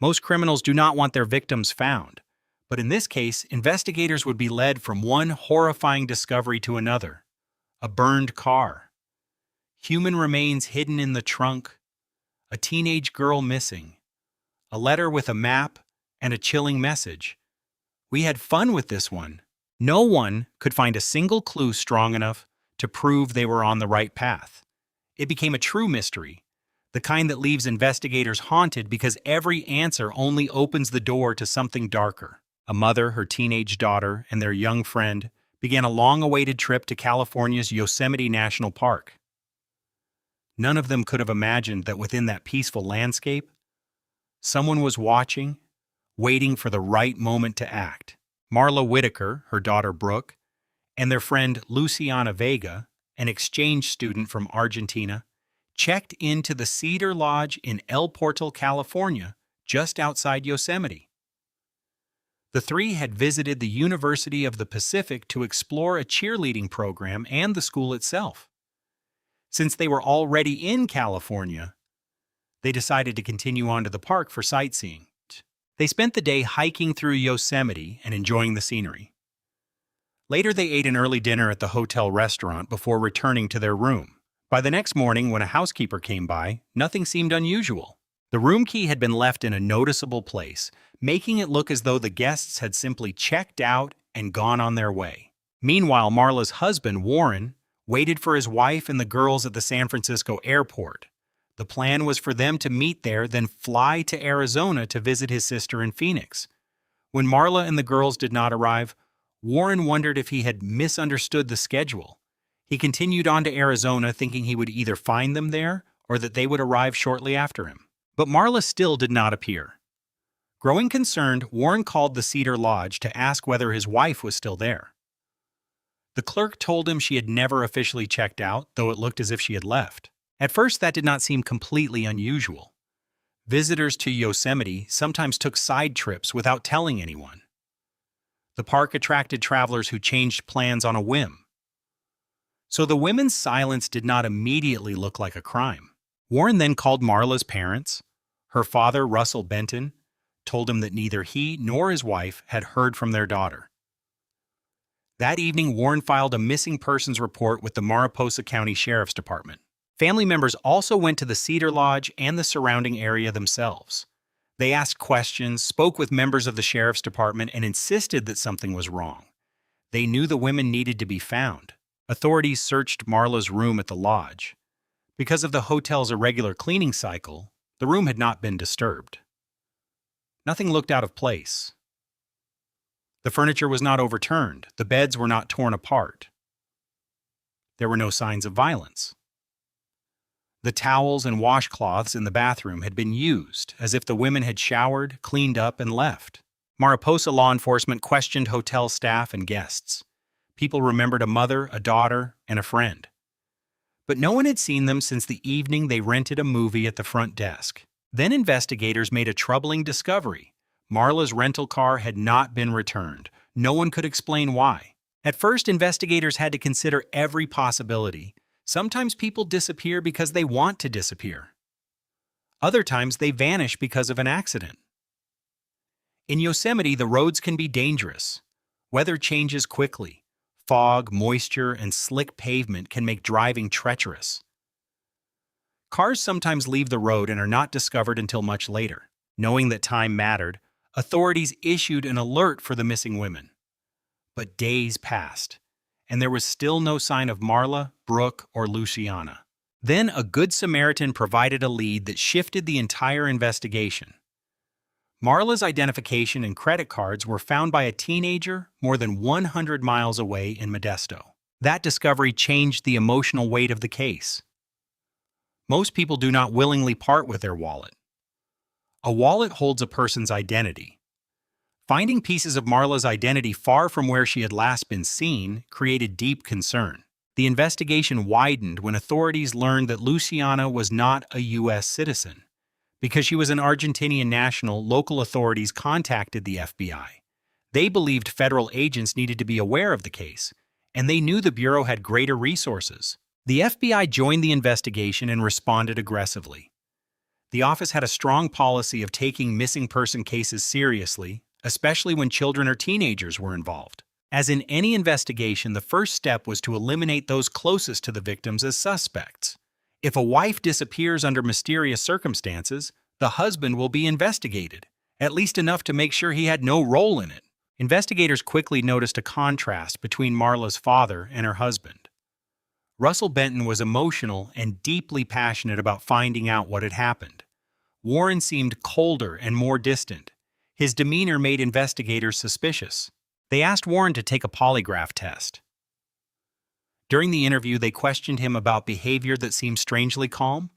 Most criminals do not want their victims found, but in this case, investigators would be led from one horrifying discovery to another. A burned car, human remains hidden in the trunk, a teenage girl missing, a letter with a map and a chilling message. We had fun with this one. No one could find a single clue strong enough to prove they were on the right path. It became a true mystery, the kind that leaves investigators haunted because every answer only opens the door to something darker. A mother, her teenage daughter, and their young friend began a long-awaited trip to California's Yosemite National Park. None of them could have imagined that within that peaceful landscape, someone was watching, waiting for the right moment to act. Marla Whitaker, her daughter Brooke, and their friend Luciana Vega, an exchange student from Argentina, checked into the Cedar Lodge in El Portal, California, just outside Yosemite. The three had visited the University of the Pacific to explore a cheerleading program and the school itself. Since they were already in California, they decided to continue on to the park for sightseeing. They spent the day hiking through Yosemite and enjoying the scenery. Later, they ate an early dinner at the hotel restaurant before returning to their room. By the next morning, when a housekeeper came by, nothing seemed unusual. The room key had been left in a noticeable place, making it look as though the guests had simply checked out and gone on their way. Meanwhile, Marla's husband, Warren, waited for his wife and the girls at the San Francisco airport. The plan was for them to meet there, then fly to Arizona to visit his sister in Phoenix. When Marla and the girls did not arrive, Warren wondered if he had misunderstood the schedule. He continued on to Arizona thinking he would either find them there or that they would arrive shortly after him. But Marla still did not appear. Growing concerned, Warren called the Cedar Lodge to ask whether his wife was still there. The clerk told him she had never officially checked out, though it looked as if she had left. At first, that did not seem completely unusual. Visitors to Yosemite sometimes took side trips without telling anyone. The park attracted travelers who changed plans on a whim. So the women's silence did not immediately look like a crime. Warren then called Marla's parents. Her father, Russell Benton, told him that neither he nor his wife had heard from their daughter. That evening, Warren filed a missing persons report with the Mariposa County Sheriff's Department. Family members also went to the Cedar Lodge and the surrounding area themselves. They asked questions, spoke with members of the Sheriff's Department, and insisted that something was wrong. They knew the women needed to be found. Authorities searched Marla's room at the lodge. Because of the hotel's irregular cleaning cycle, the room had not been disturbed. Nothing looked out of place. The furniture was not overturned. The beds were not torn apart. There were no signs of violence. The towels and washcloths in the bathroom had been used, as if the women had showered, cleaned up, and left. Mariposa law enforcement questioned hotel staff and guests. People remembered a mother, a daughter, and a friend. But no one had seen them since the evening they rented a movie at the front desk. Then investigators made a troubling discovery. Marla's rental car had not been returned. No one could explain why. At first, investigators had to consider every possibility. Sometimes people disappear because they want to disappear. Other times, they vanish because of an accident. In Yosemite, the roads can be dangerous. Weather changes quickly. Fog, moisture, and slick pavement can make driving treacherous. Cars sometimes leave the road and are not discovered until much later. Knowing that time mattered, authorities issued an alert for the missing women. But days passed, and there was still no sign of Marla, Brooke, or Luciana. Then a Good Samaritan provided a lead that shifted the entire investigation. Marla's identification and credit cards were found by a teenager more than 100 miles away in Modesto. That discovery changed the emotional weight of the case. Most people do not willingly part with their wallet. A wallet holds a person's identity. Finding pieces of Marla's identity far from where she had last been seen created deep concern. The investigation widened when authorities learned that Luciana was not a U.S. citizen. Because she was an Argentinian national, local authorities contacted the FBI. They believed federal agents needed to be aware of the case, and they knew the Bureau had greater resources. The FBI joined the investigation and responded aggressively. The office had a strong policy of taking missing person cases seriously, especially when children or teenagers were involved. As in any investigation, the first step was to eliminate those closest to the victims as suspects. If a wife disappears under mysterious circumstances, the husband will be investigated, at least enough to make sure he had no role in it. Investigators quickly noticed a contrast between Marla's father and her husband. Russell Benton was emotional and deeply passionate about finding out what had happened. Warren seemed colder and more distant. His demeanor made investigators suspicious. They asked Warren to take a polygraph test. During the interview, they questioned him about behavior that seemed strangely calm.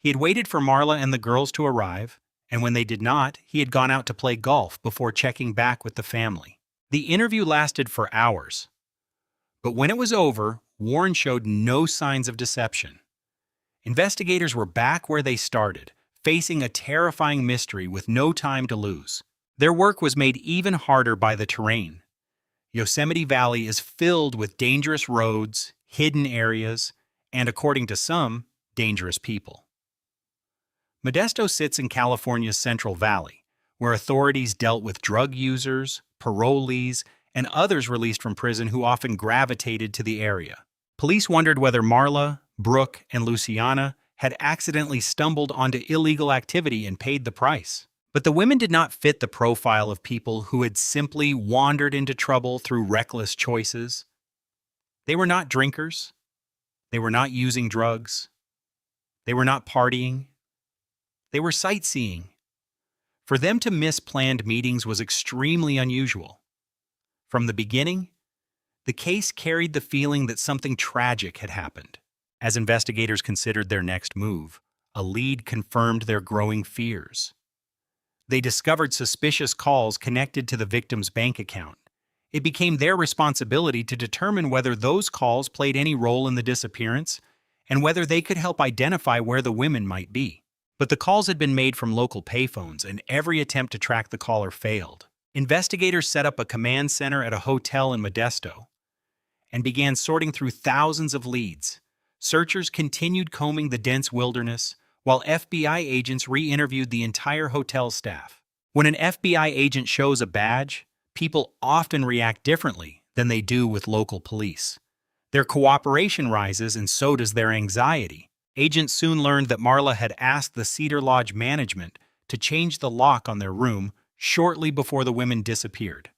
He had waited for Marla and the girls to arrive, and when they did not, he had gone out to play golf before checking back with the family. The interview lasted for hours. But when it was over, Warren showed no signs of deception. Investigators were back where they started, facing a terrifying mystery with no time to lose. Their work was made even harder by the terrain. Yosemite Valley is filled with dangerous roads, hidden areas, and, according to some, dangerous people. Modesto sits in California's Central Valley, where authorities dealt with drug users, parolees, and others released from prison who often gravitated to the area. Police wondered whether Marla, Brooke, and Luciana had accidentally stumbled onto illegal activity and paid the price. But the women did not fit the profile of people who had simply wandered into trouble through reckless choices. They were not drinkers. They were not using drugs. They were not partying. They were sightseeing. For them to miss planned meetings was extremely unusual. From the beginning, the case carried the feeling that something tragic had happened. As investigators considered their next move, a lead confirmed their growing fears. They discovered suspicious calls connected to the victim's bank account. It became their responsibility to determine whether those calls played any role in the disappearance and whether they could help identify where the women might be. But the calls had been made from local payphones, and every attempt to track the caller failed. Investigators set up a command center at a hotel in Modesto and began sorting through thousands of leads. Searchers continued combing the dense wilderness, while FBI agents re-interviewed the entire hotel staff. When an FBI agent shows a badge, people often react differently than they do with local police. Their cooperation rises, and so does their anxiety. Agents soon learned that Marla had asked the Cedar Lodge management to change the lock on their room shortly before the women disappeared.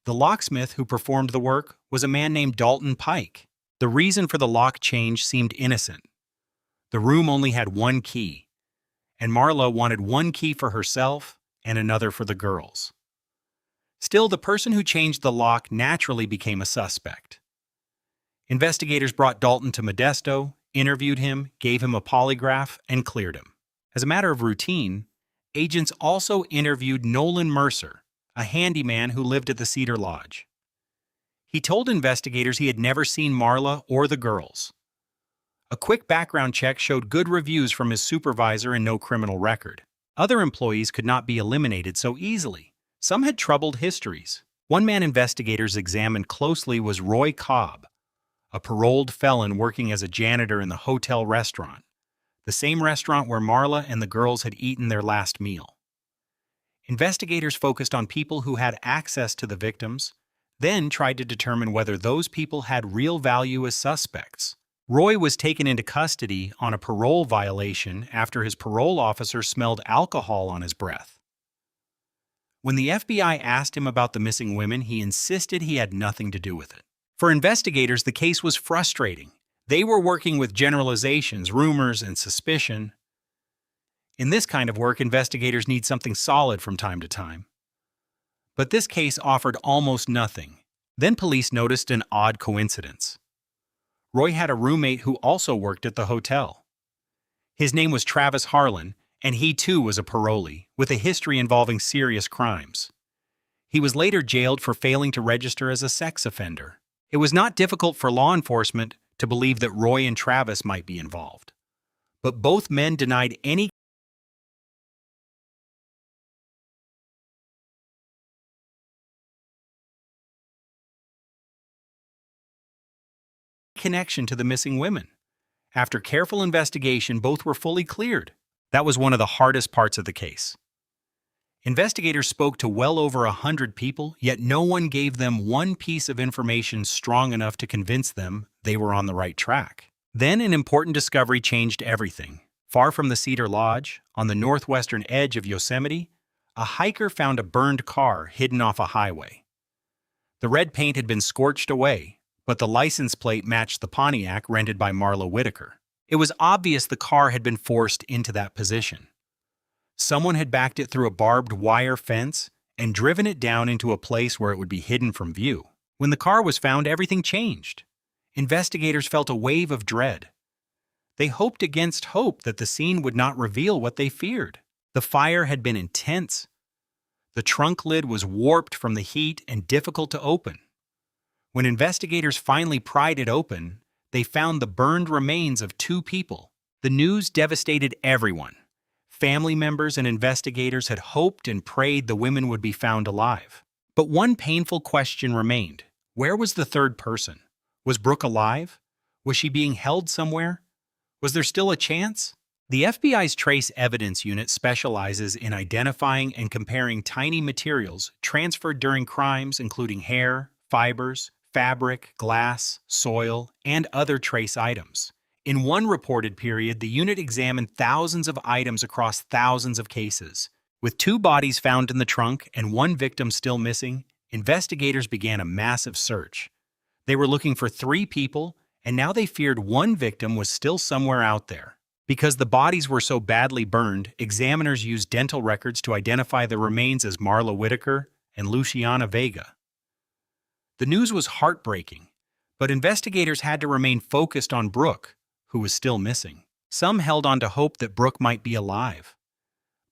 The locksmith who performed the work was a man named Dalton Pike. The reason for the lock change seemed innocent. The room only had one key, and Marla wanted one key for herself and another for the girls. Still, the person who changed the lock naturally became a suspect. Investigators brought Dalton to Modesto, interviewed him, gave him a polygraph, and cleared him. As a matter of routine, agents also interviewed Nolan Mercer, a handyman who lived at the Cedar Lodge. He told investigators he had never seen Marla or the girls. A quick background check showed good reviews from his supervisor and no criminal record. Other employees could not be eliminated so easily. Some had troubled histories. One man investigators examined closely was Roy Cobb, a paroled felon working as a janitor in the hotel restaurant, the same restaurant where Marla and the girls had eaten their last meal. Investigators focused on people who had access to the victims, then tried to determine whether those people had real value as suspects. Roy was taken into custody on a parole violation after his parole officer smelled alcohol on his breath. When the FBI asked him about the missing women, he insisted he had nothing to do with it. For investigators, the case was frustrating. They were working with generalizations, rumors, and suspicion. In this kind of work, investigators need something solid from time to time. But this case offered almost nothing. Then police noticed an odd coincidence. Roy had a roommate who also worked at the hotel. His name was Travis Harlan, and he too was a parolee, with a history involving serious crimes. He was later jailed for failing to register as a sex offender. It was not difficult for law enforcement to believe that Roy and Travis might be involved. But both men denied any connection to the missing women. After careful investigation, both were fully cleared. That was one of the hardest parts of the case. Investigators spoke to well over 100 people, yet no one gave them one piece of information strong enough to convince them they were on the right track. Then an important discovery changed everything. Far from the Cedar Lodge, on the northwestern edge of Yosemite, a hiker found a burned car hidden off a highway. The red paint had been scorched away, but the license plate matched the Pontiac rented by Marla Whitaker. It was obvious the car had been forced into that position. Someone had backed it through a barbed wire fence and driven it down into a place where it would be hidden from view. When the car was found, everything changed. Investigators felt a wave of dread. They hoped against hope that the scene would not reveal what they feared. The fire had been intense. The trunk lid was warped from the heat and difficult to open. When investigators finally pried it open, they found the burned remains of two people. The news devastated everyone. Family members and investigators had hoped and prayed the women would be found alive. But one painful question remained. Where was the third person? Was Brooke alive? Was she being held somewhere? Was there still a chance? The FBI's Trace Evidence Unit specializes in identifying and comparing tiny materials transferred during crimes, including hair, fibers, fabric, glass, soil, and other trace items. In one reported period, the unit examined thousands of items across thousands of cases. With two bodies found in the trunk and one victim still missing, investigators began a massive search. They were looking for 3 people, and now they feared one victim was still somewhere out there. Because the bodies were so badly burned, examiners used dental records to identify the remains as Marla Whitaker and Luciana Vega. The news was heartbreaking, but investigators had to remain focused on Brooke, who was still missing. Some held on to hope that Brooke might be alive.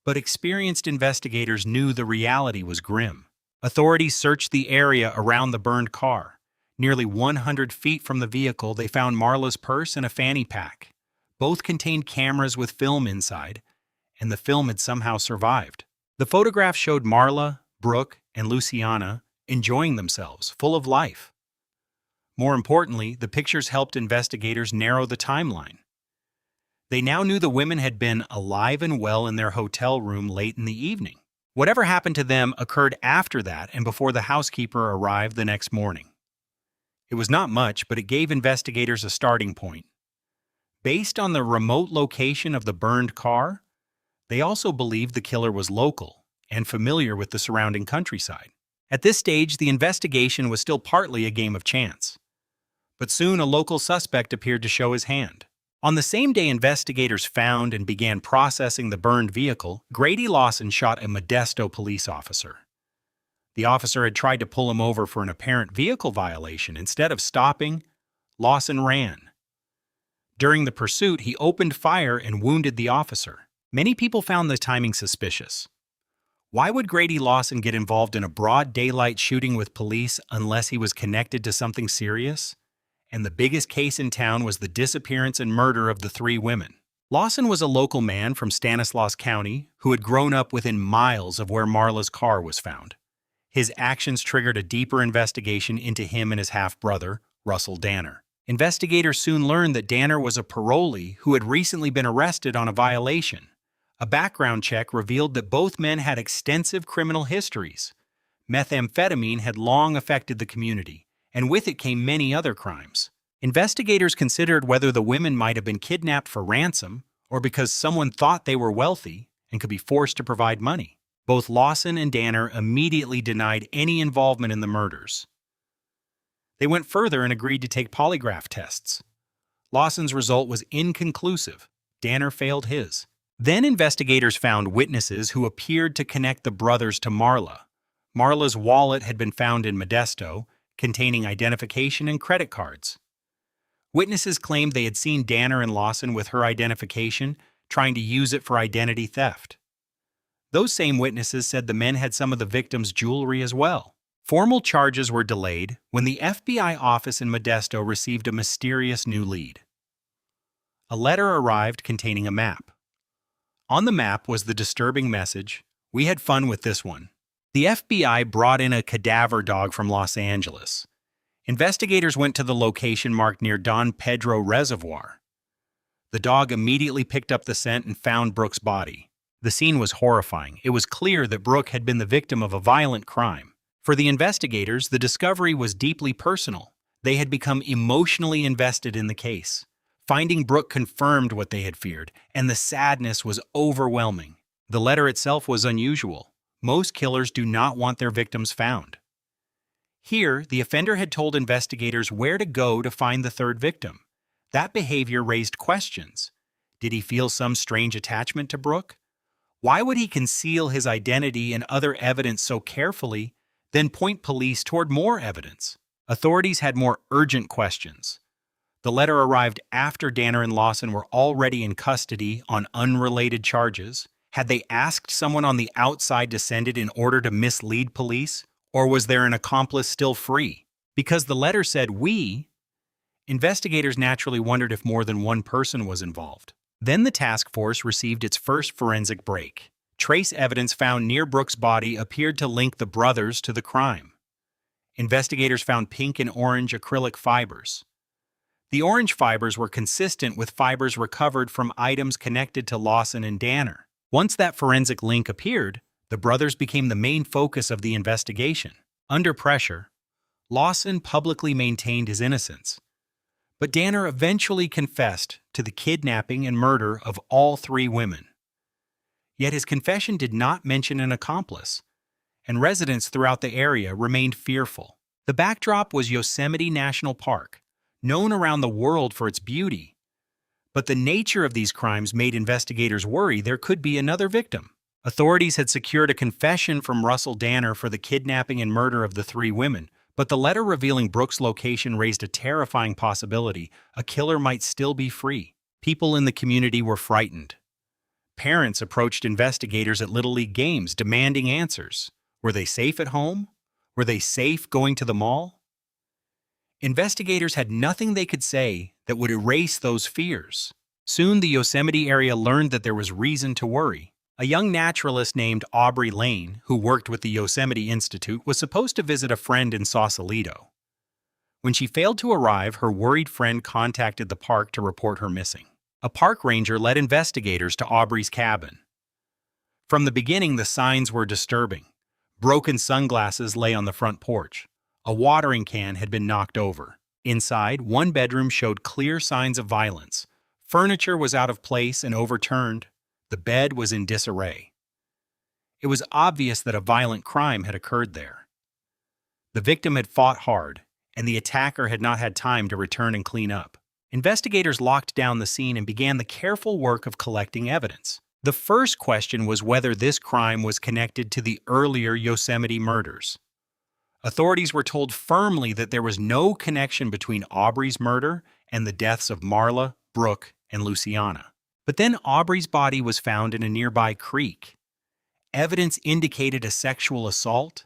But experienced investigators knew the reality was grim. Authorities searched the area around the burned car. Nearly 100 feet from the vehicle, they found Marla's purse and a fanny pack. Both contained cameras with film inside, and the film had somehow survived. The photograph showed Marla, Brooke, and Luciana enjoying themselves, full of life. More importantly, the pictures helped investigators narrow the timeline. They now knew the women had been alive and well in their hotel room late in the evening. Whatever happened to them occurred after that and before the housekeeper arrived the next morning. It was not much, but it gave investigators a starting point. Based on the remote location of the burned car, they also believed the killer was local and familiar with the surrounding countryside. At this stage, the investigation was still partly a game of chance. But soon a local suspect appeared to show his hand. On the same day investigators found and began processing the burned vehicle, Grady Lawson shot a Modesto police officer. The officer had tried to pull him over for an apparent vehicle violation. Instead of stopping, Lawson ran. During the pursuit, he opened fire and wounded the officer. Many people found the timing suspicious. Why would Grady Lawson get involved in a broad daylight shooting with police unless he was connected to something serious? And the biggest case in town was the disappearance and murder of the 3 women. Lawson was a local man from Stanislaus County who had grown up within miles of where Marla's car was found. His actions triggered a deeper investigation into him and his half-brother, Russell Danner. Investigators soon learned that Danner was a parolee who had recently been arrested on a violation. A background check revealed that both men had extensive criminal histories. Methamphetamine had long affected the community, and with it came many other crimes. Investigators considered whether the women might have been kidnapped for ransom or because someone thought they were wealthy and could be forced to provide money. Both Lawson and Danner immediately denied any involvement in the murders. They went further and agreed to take polygraph tests. Lawson's result was inconclusive. Danner failed his. Then investigators found witnesses who appeared to connect the brothers to Marla. Marla's wallet had been found in Modesto, containing identification and credit cards. Witnesses claimed they had seen Danner and Lawson with her identification, trying to use it for identity theft. Those same witnesses said the men had some of the victims' jewelry as well. Formal charges were delayed when the FBI office in Modesto received a mysterious new lead. A letter arrived containing a map. On the map was the disturbing message, "We had fun with this one." The FBI brought in a cadaver dog from Los Angeles. Investigators went to the location marked near Don Pedro Reservoir. The dog immediately picked up the scent and found Brooke's body. The scene was horrifying. It was clear that Brooke had been the victim of a violent crime. For the investigators, the discovery was deeply personal. They had become emotionally invested in the case. Finding Brooke confirmed what they had feared, and the sadness was overwhelming. The letter itself was unusual. Most killers do not want their victims found. Here, the offender had told investigators where to go to find the third victim. That behavior raised questions. Did he feel some strange attachment to Brooke? Why would he conceal his identity and other evidence so carefully, then point police toward more evidence? Authorities had more urgent questions. The letter arrived after Danner and Lawson were already in custody on unrelated charges. Had they asked someone on the outside to send it in order to mislead police? Or was there an accomplice still free? Because the letter said "we," investigators naturally wondered if more than one person was involved. Then the task force received its first forensic break. Trace evidence found near Brooke's body appeared to link the brothers to the crime. Investigators found pink and orange acrylic fibers. The orange fibers were consistent with fibers recovered from items connected to Lawson and Danner. Once that forensic link appeared, the brothers became the main focus of the investigation. Under pressure, Lawson publicly maintained his innocence. But Danner eventually confessed to the kidnapping and murder of all three women. Yet his confession did not mention an accomplice, and residents throughout the area remained fearful. The backdrop was Yosemite National Park, known around the world for its beauty. But the nature of these crimes made investigators worry there could be another victim. Authorities had secured a confession from Russell Danner for the kidnapping and murder of the three women, but the letter revealing Brooke's location raised a terrifying possibility: a killer might still be free. People in the community were frightened. Parents approached investigators at Little League games demanding answers. Were they safe at home? Were they safe going to the mall? Investigators had nothing they could say that would erase those fears. Soon the Yosemite area learned that there was reason to worry. A young naturalist named Aubrey Lane, who worked with the Yosemite Institute, was supposed to visit a friend in Sausalito. When she failed to arrive, her worried friend contacted the park to report her missing. A park ranger led investigators to Aubrey's cabin. From the beginning, the signs were disturbing. Broken sunglasses lay on the front porch. A watering can had been knocked over. Inside, one bedroom showed clear signs of violence. Furniture was out of place and overturned. The bed was in disarray. It was obvious that a violent crime had occurred there. The victim had fought hard, and the attacker had not had time to return and clean up. Investigators locked down the scene and began the careful work of collecting evidence. The first question was whether this crime was connected to the earlier Yosemite murders. Authorities were told firmly that there was no connection between Aubrey's murder and the deaths of Marla, Brooke, and Luciana. But then Aubrey's body was found in a nearby creek. Evidence indicated a sexual assault,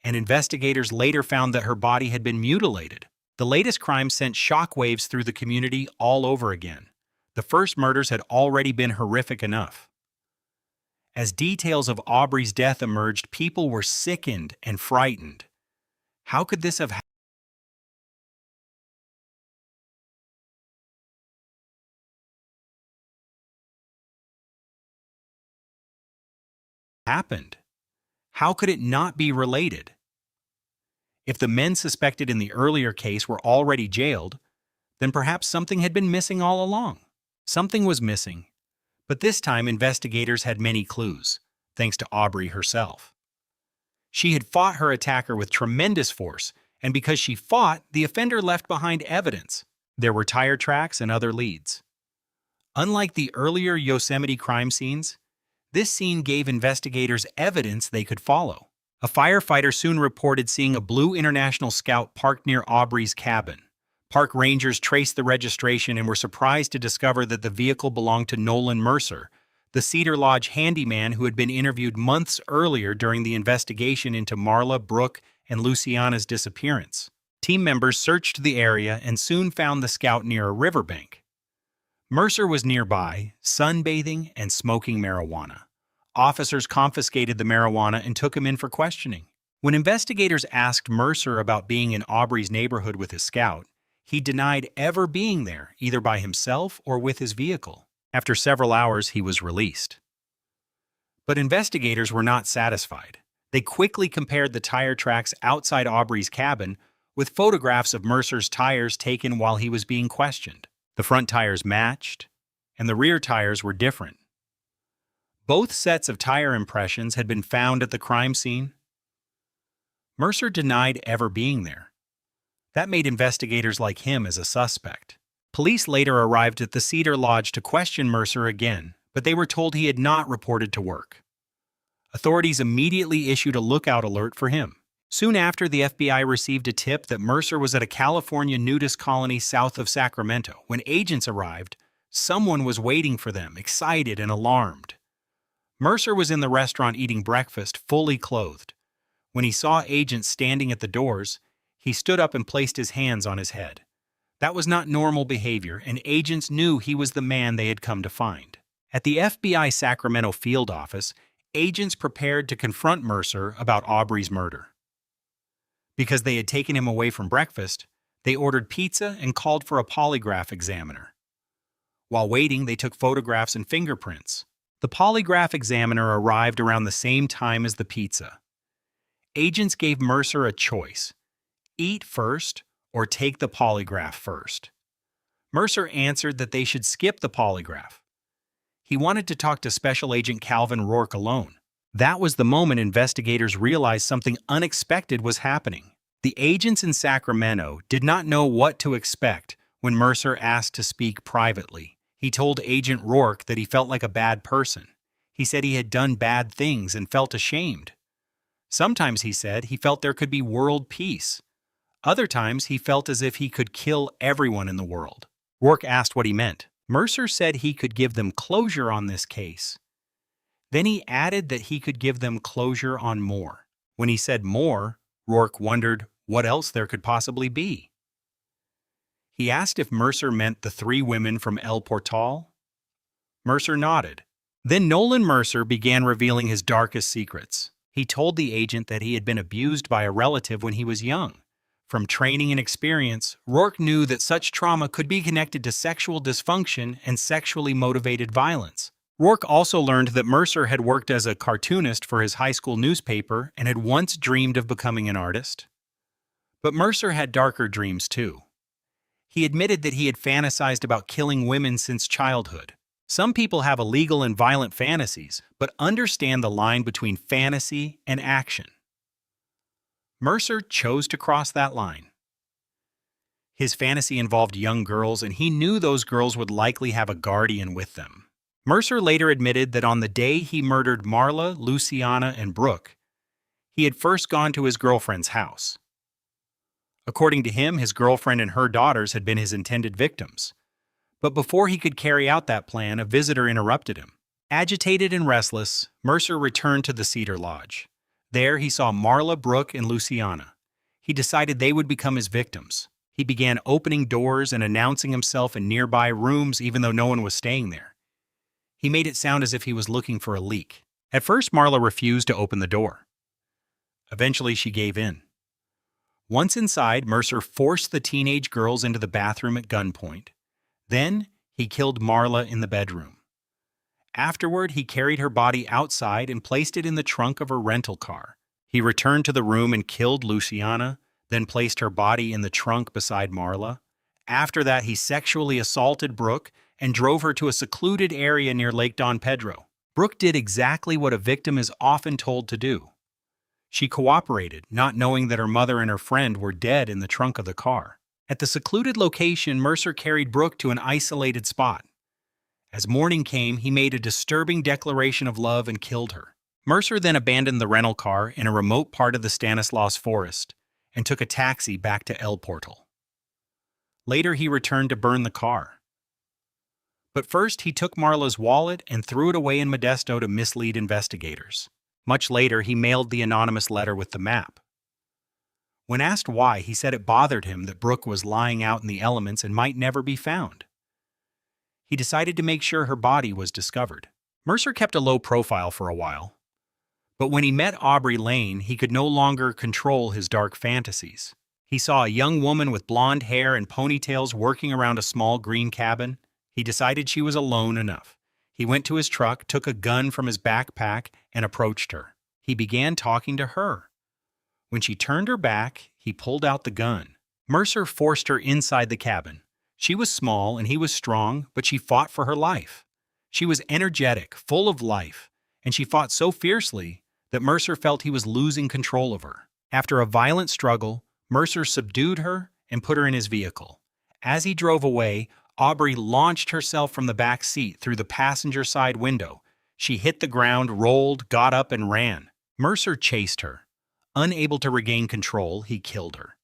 and investigators later found that her body had been mutilated. The latest crime sent shockwaves through the community all over again. The first murders had already been horrific enough. As details of Aubrey's death emerged, people were sickened and frightened. How could this have happened? How could it not be related? If the men suspected in the earlier case were already jailed, then perhaps something had been missing all along. Something was missing, but this time investigators had many clues, thanks to Aubrey herself. She had fought her attacker with tremendous force, and because she fought, the offender left behind evidence. There were tire tracks and other leads. Unlike the earlier Yosemite crime scenes, this scene gave investigators evidence they could follow. A firefighter soon reported seeing a blue International Scout parked near Aubrey's cabin. Park rangers traced the registration and were surprised to discover that the vehicle belonged to Nolan Mercer, the Cedar Lodge handyman who had been interviewed months earlier during the investigation into Marla, Brooke, and Luciana's disappearance. Team members searched the area and soon found the Scout near a riverbank. Mercer was nearby, sunbathing and smoking marijuana. Officers confiscated the marijuana and took him in for questioning. When investigators asked Mercer about being in Aubrey's neighborhood with his Scout, He denied ever being there, either by himself or with his vehicle. After several hours, he was released. But investigators were not satisfied. They quickly compared the tire tracks outside Aubrey's cabin with photographs of Mercer's tires taken while he was being questioned. The front tires matched, and the rear tires were different. Both sets of tire impressions had been found at the crime scene. Mercer denied ever being there. That made investigators like him as a suspect. Police later arrived at the Cedar Lodge to question Mercer again, but they were told he had not reported to work. Authorities immediately issued a lookout alert for him. Soon after, the FBI received a tip that Mercer was at a California nudist colony south of Sacramento. When agents arrived, someone was waiting for them, excited and alarmed. Mercer was in the restaurant eating breakfast, fully clothed. When he saw agents standing at the doors, he stood up and placed his hands on his head. That was not normal behavior, and agents knew he was the man they had come to find. At the FBI Sacramento field office, agents prepared to confront Mercer about Aubrey's murder. Because they had taken him away from breakfast, they ordered pizza and called for a polygraph examiner. While waiting, they took photographs and fingerprints. The polygraph examiner arrived around the same time as the pizza. Agents gave Mercer a choice: eat first or take the polygraph first. Mercer answered that they should skip the polygraph. He wanted to talk to Special Agent Calvin Rourke alone. That was the moment investigators realized something unexpected was happening. The agents in Sacramento did not know what to expect when Mercer asked to speak privately. He told Agent Rourke that he felt like a bad person. He said he had done bad things and felt ashamed. Sometimes, he said, he felt there could be world peace. Other times, he felt as if he could kill everyone in the world. Rourke asked what he meant. Mercer said he could give them closure on this case. Then he added that he could give them closure on more. When he said more, Rourke wondered what else there could possibly be. He asked if Mercer meant the 3 women from El Portal. Mercer nodded. Then Nolan Mercer began revealing his darkest secrets. He told the agent that he had been abused by a relative when he was young. From training and experience, Rourke knew that such trauma could be connected to sexual dysfunction and sexually motivated violence. Rourke also learned that Mercer had worked as a cartoonist for his high school newspaper and had once dreamed of becoming an artist. But Mercer had darker dreams too. He admitted that he had fantasized about killing women since childhood. Some people have illegal and violent fantasies, but understand the line between fantasy and action. Mercer chose to cross that line. His fantasy involved young girls, and he knew those girls would likely have a guardian with them. Mercer later admitted that on the day he murdered Marla, Luciana, and Brooke, he had first gone to his girlfriend's house. According to him, his girlfriend and her daughters had been his intended victims. But before he could carry out that plan, a visitor interrupted him. Agitated and restless, Mercer returned to the Cedar Lodge. There, he saw Marla, Brooke, and Luciana. He decided they would become his victims. He began opening doors and announcing himself in nearby rooms even though no one was staying there. He made it sound as if he was looking for a leak. At first, Marla refused to open the door. Eventually, she gave in. Once inside, Mercer forced the teenage girls into the bathroom at gunpoint. Then, he killed Marla in the bedroom. Afterward, he carried her body outside and placed it in the trunk of her rental car. He returned to the room and killed Luciana, then placed her body in the trunk beside Marla. After that, he sexually assaulted Brooke and drove her to a secluded area near Lake Don Pedro. Brooke did exactly what a victim is often told to do. She cooperated, not knowing that her mother and her friend were dead in the trunk of the car. At the secluded location, Mercer carried Brooke to an isolated spot. As morning came, he made a disturbing declaration of love and killed her. Mercer then abandoned the rental car in a remote part of the Stanislaus Forest and took a taxi back to El Portal. Later, he returned to burn the car. But first, he took Marla's wallet and threw it away in Modesto to mislead investigators. Much later, he mailed the anonymous letter with the map. When asked why, he said it bothered him that Brooke was lying out in the elements and might never be found. He decided to make sure her body was discovered. Mercer kept a low profile for a while. But when he met Aubrey Lane, he could no longer control his dark fantasies. He saw a young woman with blonde hair and ponytails working around a small green cabin. He decided she was alone enough. He went to his truck, took a gun from his backpack, and approached her. He began talking to her. When she turned her back, he pulled out the gun. Mercer forced her inside the cabin. She was small and he was strong, but she fought for her life. She was energetic, full of life, and she fought so fiercely that Mercer felt he was losing control of her. After a violent struggle, Mercer subdued her and put her in his vehicle. As he drove away, Aubrey launched herself from the back seat through the passenger side window. She hit the ground, rolled, got up, and ran. Mercer chased her. Unable to regain control, he killed her.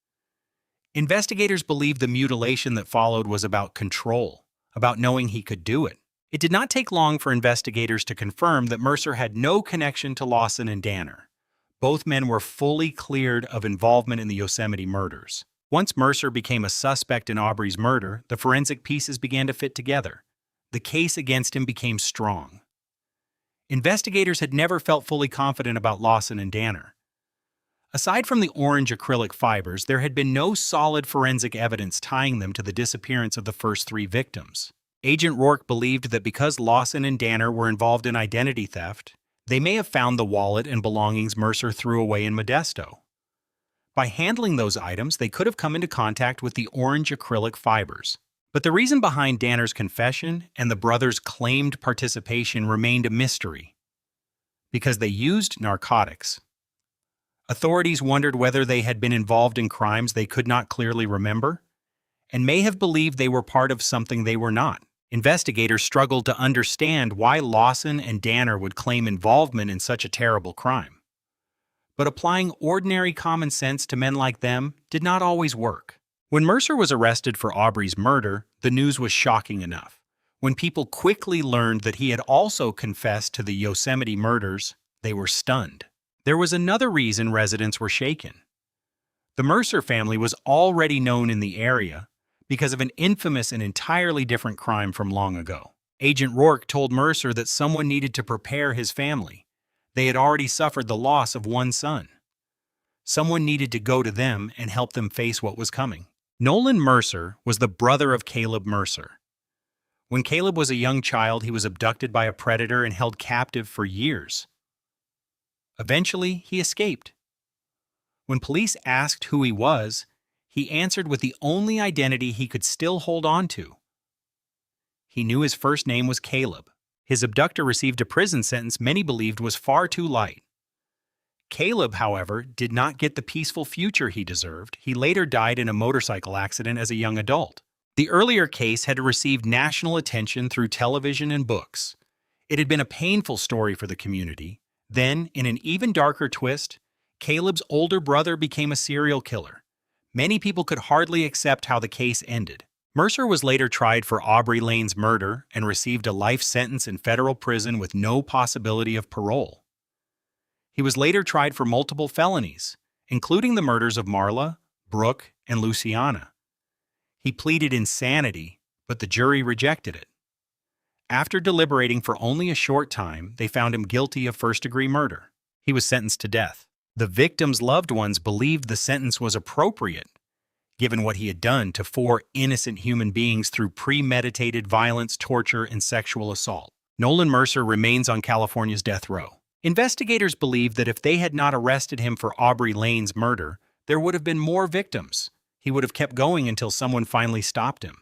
Investigators believe the mutilation that followed was about control, about knowing he could do it. It did not take long for investigators to confirm that Mercer had no connection to Lawson and Danner. Both men were fully cleared of involvement in the Yosemite murders. Once Mercer became a suspect in Aubrey's murder, the forensic pieces began to fit together. The case against him became strong. Investigators had never felt fully confident about Lawson and Danner. Aside from the orange acrylic fibers, there had been no solid forensic evidence tying them to the disappearance of the first three victims. Agent Rourke believed that because Lawson and Danner were involved in identity theft, they may have found the wallet and belongings Mercer threw away in Modesto. By handling those items, they could have come into contact with the orange acrylic fibers. But the reason behind Danner's confession and the brothers' claimed participation remained a mystery. Because they used narcotics. Authorities wondered whether they had been involved in crimes they could not clearly remember, and may have believed they were part of something they were not. Investigators struggled to understand why Lawson and Danner would claim involvement in such a terrible crime. But applying ordinary common sense to men like them did not always work. When Mercer was arrested for Aubrey's murder, the news was shocking enough. When people quickly learned that he had also confessed to the Yosemite murders, they were stunned. There was another reason residents were shaken. The Mercer family was already known in the area because of an infamous and entirely different crime from long ago. Agent Rourke told Mercer that someone needed to prepare his family. They had already suffered the loss of one son. Someone needed to go to them and help them face what was coming. Nolan Mercer was the brother of Caleb Mercer. When Caleb was a young child, he was abducted by a predator and held captive for years. Eventually, he escaped. When police asked who he was, he answered with the only identity he could still hold on to. He knew his first name was Caleb. His abductor received a prison sentence many believed was far too light. Caleb, however, did not get the peaceful future he deserved. He later died in a motorcycle accident as a young adult. The earlier case had received national attention through television and books. It had been a painful story for the community. Then, in an even darker twist, Caleb's older brother became a serial killer. Many people could hardly accept how the case ended. Mercer was later tried for Aubrey Lane's murder and received a life sentence in federal prison with no possibility of parole. He was later tried for multiple felonies, including the murders of Marla, Brooke, and Luciana. He pleaded insanity, but the jury rejected it. After deliberating for only a short time, they found him guilty of first-degree murder. He was sentenced to death. The victim's loved ones believed the sentence was appropriate, given what he had done to 4 innocent human beings through premeditated violence, torture, and sexual assault. Nolan Mercer remains on California's death row. Investigators believe that if they had not arrested him for Aubrey Lane's murder, there would have been more victims. He would have kept going until someone finally stopped him.